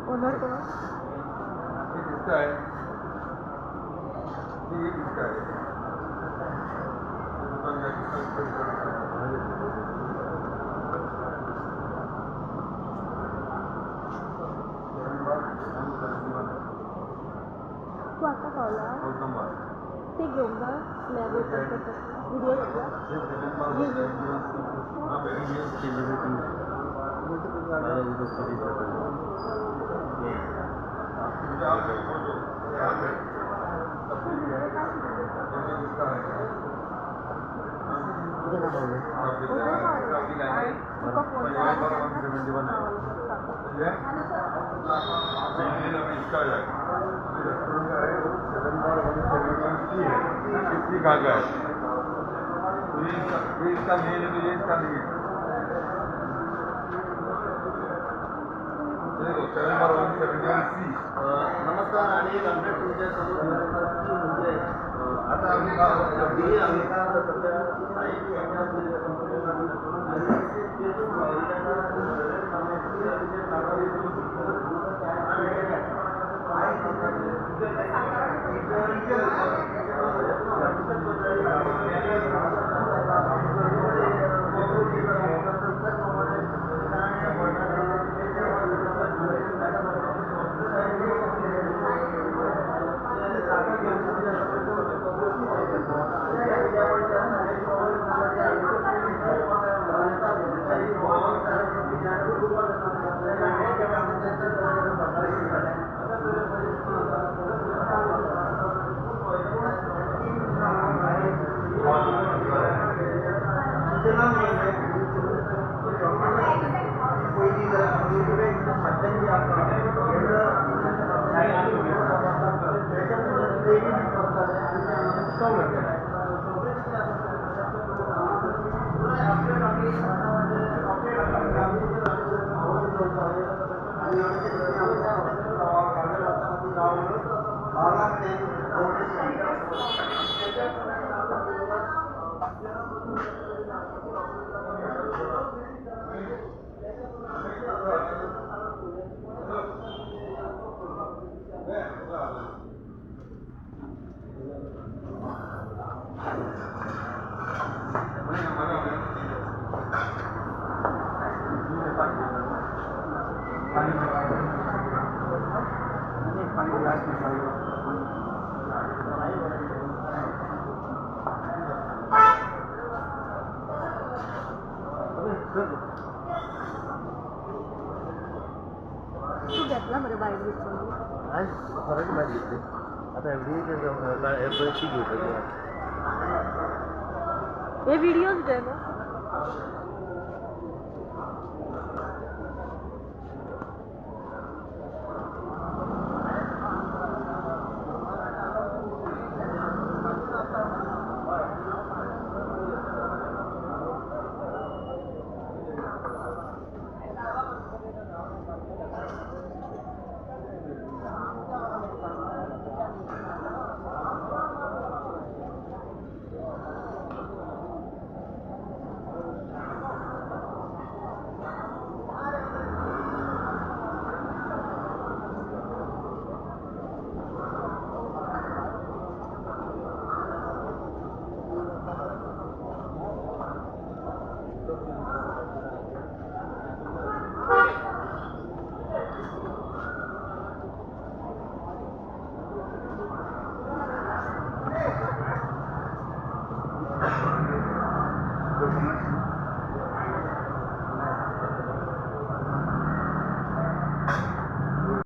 Owner को इसका है, ये इसका है। तू आता कॉलला ते घेऊन जा स्लॅब व्हिडिओ किसकी कहाँ है? ये इसका मेल है तो ये इसका नहीं है। देखो 7/171C। नमस्कार आणि कंप्लेंट तुमच्या समोर म्हणजे आता आम्ही सध्या साहित्य यांच्या तू घेतला बरं बाहेर फरक मागितले आता एवढी हे व्हिडिओज दे ना